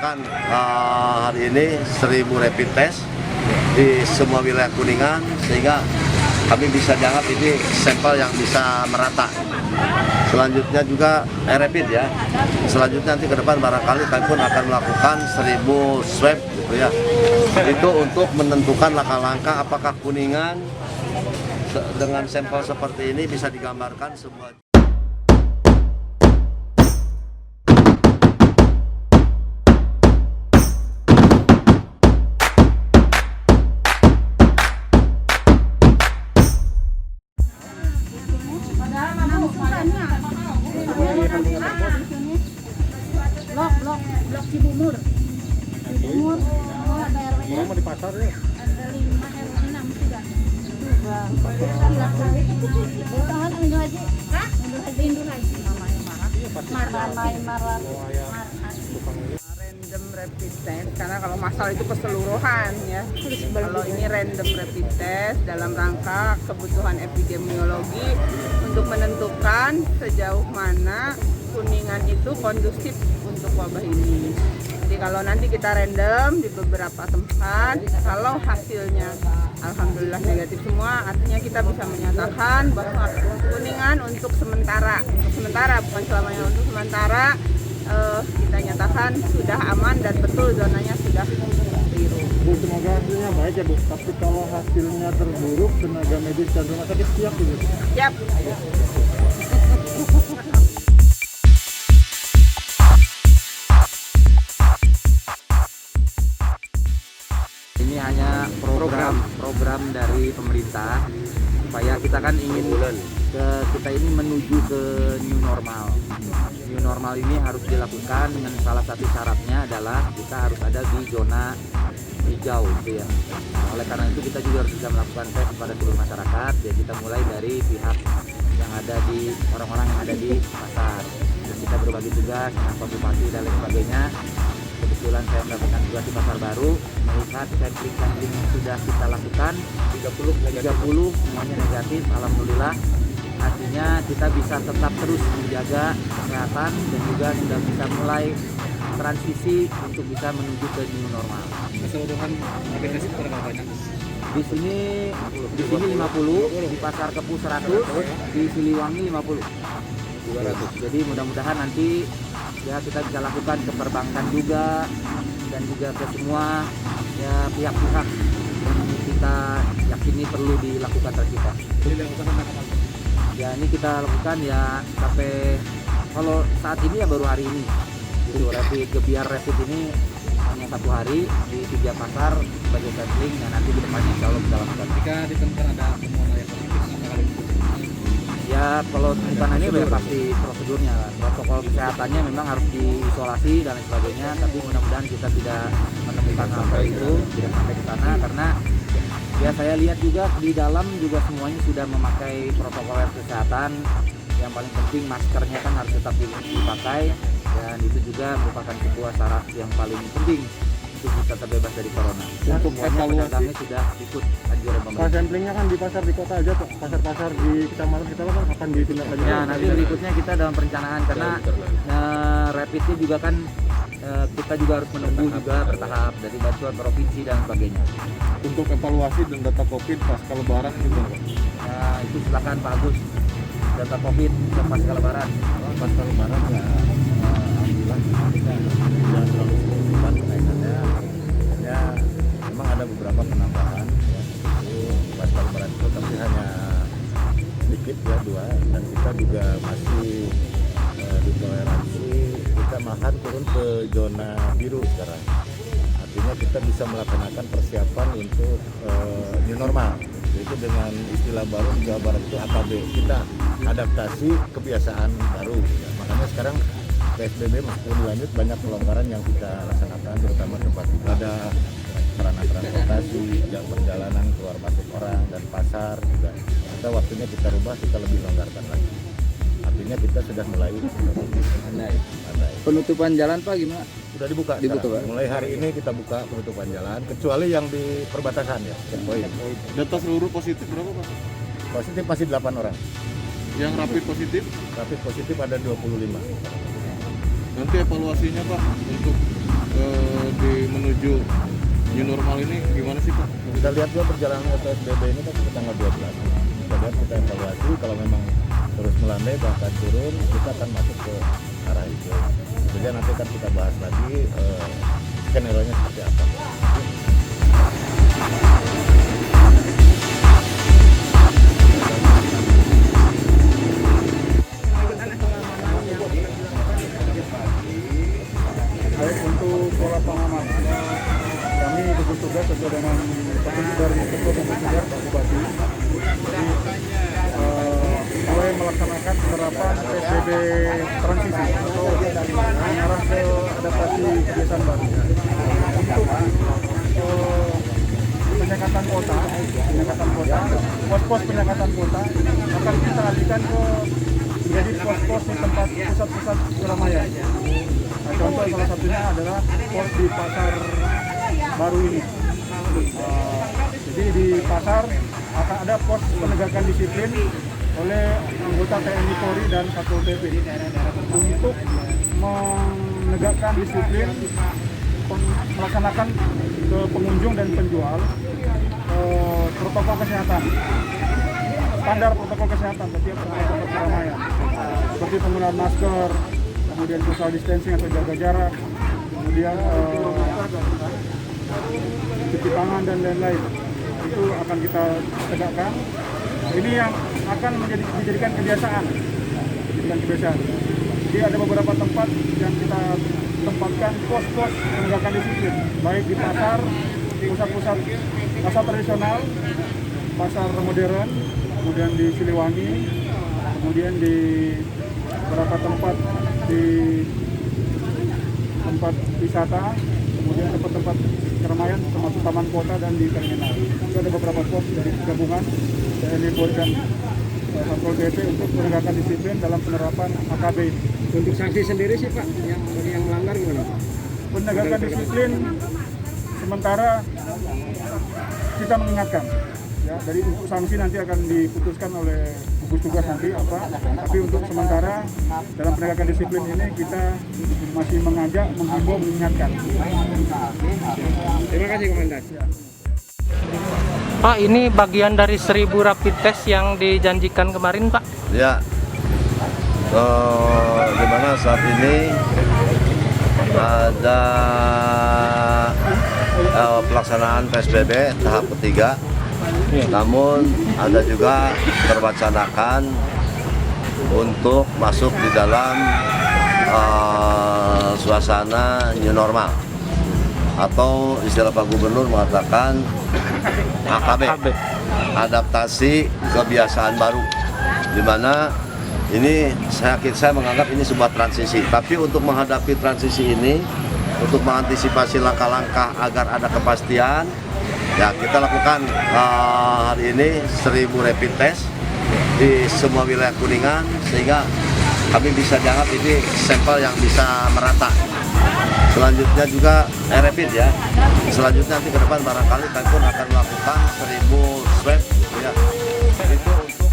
melaksanakan hari ini 1000 rapid test di semua wilayah Kuningan, sehingga kami bisa dianggap ini sampel yang bisa merata. Selanjutnya juga rapid ya. Selanjutnya nanti ke depan barangkali kami pun akan melakukan 1000 swab gitu ya. Itu untuk menentukan langkah-langkah apakah Kuningan dengan sampel seperti ini bisa digambarkan sebuah blok Cibumur. Cibumur, ada RW-nya. Mau di pasar ya? Ada 5 RW 6 sudah. Bertahan Indul Haji. Hah? Indul Haji. Namanya Marah. Random rapid test karena kalau masal itu keseluruhan ya. Kalau ini random rapid test dalam rangka kebutuhan epidemiologi untuk menentukan sejauh mana Kuningan itu kondusif untuk wabah ini. Jadi kalau nanti kita random di beberapa tempat, kalau hasilnya alhamdulillah negatif semua, artinya kita bisa menyatakan bahwa Kuningan untuk sementara bukan selamanya, untuk sementara kita nyatakan sudah aman dan betul zonanya sudah biru. Bu, semoga hasilnya baik ya Bu. Tapi kalau hasilnya terburuk, tenaga medis dan rumah sakit siap Bu? Siap. Ini hanya program dari pemerintah supaya kita kan ingin kita ini menuju ke new normal. New normal ini harus dilakukan dengan salah satu syaratnya adalah kita harus ada di zona hijau gitu ya. Nah, oleh karena itu kita juga harus bisa melakukan tes kepada seluruh masyarakat. Ya kita mulai dari pihak yang ada di orang-orang yang ada di pasar. Dan kita berbagi tugas dengan Pak Bupati dan lain sebagainya. Kebetulan saya mendapatkan tugas di Pasar Baru, melihat sampling yang sudah kita lakukan 30 semuanya negatif, alhamdulillah. Artinya kita bisa tetap terus menjaga kesehatan dan juga sudah bisa mulai transisi untuk bisa menuju ke new normal. Keseluruhan rapid test itu berapa banyak? Di sini 50, di Pasar Kepu 100, di Siliwangi 50. 200. Jadi mudah-mudahan nanti ya kita bisa lakukan ke perbankan juga dan juga ke semua ya pihak-pihak yang kita yakini perlu dilakukan rapid test. Ya ini kita lakukan ya sampai kalau saat ini ya baru hari ini. Gitu, biar rapid ini hanya 1 hari di 3 pasar sebagai sampling dan nanti kedepannya insya Allah bisa lakukan. Jika ditemukan ada temuan yang positif, Ya kalau bukan ini ya pasti prosedurnya, protokol kesehatannya memang harus diisolasi dan lain sebagainya. Tapi mudah-mudahan kita tidak menemukan hal itu, tidak sampai ke sana karena ya saya lihat juga di dalam juga semuanya sudah memakai protokol kesehatan. Yang paling penting maskernya kan harus tetap dipakai dan itu juga merupakan sebuah syarat yang paling penting untuk bisa terbebas dari corona. Untuk Semuanya evaluasi pedagangnya sudah ikut anjuran Pak, pemerintah. samplingnya kan di pasar di kota aja Pak. Pasar-pasar di kecamatan kita kan akan ditindaklanjuti. Ya nanti berikutnya kita dalam perencanaan karena rapidnya juga kan kita juga harus menunggu juga bertahap dari bantuan provinsi dan sebagainya. Untuk evaluasi dan data COVID pasca lebaran gitu Pak. Nah itu silakan Pak Agus, data COVID pasca lebaran. Pasca lebaran ya alhamdulillah kita tidak terlalu signifikan kenaikannya. Ya memang ada beberapa penambahan ya, itu pasca lebaran itu tapi hanya sedikit ya 2 dan kita juga masih ditoleransi, kita malahan turun ke zona biru sekarang. Artinya kita bisa melaksanakan persiapan untuk new normal. Itu dengan istilah baru di Jawa Barat itu AKB, kita adaptasi kebiasaan baru ya. Makanya sekarang PSBB meskipun dilanjut banyak pelonggaran yang kita laksanakan, terutama tempat ibadah, sarana transportasi, jam perjalanan keluar masuk orang dan pasar juga. Kita waktunya kita rubah, kita lebih longgarkan lagi. Artinya kita sudah mulai andai. Penutupan jalan Pak gimana? Sudah dibuka sekarang. Mulai hari ini kita buka penutupan jalan, kecuali yang di perbatasan ya, checkpoint. Data seluruh positif berapa Pak? Positif masih 8 orang. Yang rapid positif? Rapid positif ada 25. Nanti evaluasinya Pak untuk new normal ini gimana sih Pak? Kita lihat juga perjalanan PSBB ini kan sampai tanggal 12. Kita lihat, kita evaluasi, kalau memang terus melandai bahkan turun, kita akan masuk ke arah hijau. Jadi nanti kan kita bahas lagi skenario-nya seperti apa. Baik, untuk pola pengamanan kami gugus tugas sesuai dengan petunjuk dari Ketua Gugus Tugas Pak Bupati. Jadi, mulai melaksanakan penerapan PSBB transisi atau mengarah ke adaptasi kebiasaan baru. Untuk penyekatan kota, pos-pos penyekatan kota akan kita alihkan ke menjadi pos-pos di tempat pusat-pusat keramaian. Nah, contoh salah satunya adalah pos di pasar baru ini. Jadi di pasar akan ada pos penegakan disiplin oleh anggota TNI Polri dan Satpol PP untuk menegakkan disiplin, melaksanakan ke pengunjung dan penjual protokol kesehatan, standar protokol kesehatan setiap tempat keramaian, seperti penggunaan masker, kemudian social distancing atau jaga jarak, kemudian cuci tangan dan lain-lain. Itu akan kita tegakkan. Ini yang akan dijadikan kebiasaan. Jadi ada beberapa tempat yang kita tempatkan pos-pos penegakan disiplin, baik di pasar, pusat-pusat pasar tradisional, pasar modern, kemudian di Siliwangi, kemudian di beberapa tempat di tempat wisata, kemudian tempat-tempat keramaian termasuk taman kota dan di terminal. Itu ada beberapa pos dari gabungan TNI Polri dan Satpol PP untuk penegakan disiplin dalam penerapan AKB. Untuk sanksi sendiri sih Pak, bagi yang melanggar gimana? Penegakan disiplin sementara kita mengingatkan. Ya, dari untuk sanksi nanti akan diputuskan oleh gugus tugas nanti apa. Tapi untuk sementara dalam penegakan disiplin ini kita masih mengajak, menghimbau, mengingatkan. Terima kasih Komandan. Ya. Pak, ini bagian dari 1000 rapid test yang dijanjikan kemarin, Pak? Ya, di mana saat ini ada pelaksanaan PSBB tahap ketiga, namun ada juga terwacanakan untuk masuk di dalam suasana new normal atau istilah Pak Gubernur mengatakan AKB, adaptasi kebiasaan baru, di mana ini saya menganggap ini sebuah transisi. Tapi untuk menghadapi transisi ini, untuk mengantisipasi langkah-langkah agar ada kepastian, ya kita lakukan hari ini 1000 rapid test di semua wilayah Kuningan, sehingga kami bisa dianggap ini sampel yang bisa merata. Selanjutnya juga rapid ya. Selanjutnya nanti ke depan barangkali kami pun akan melakukan 1000 swab ya. Itu untuk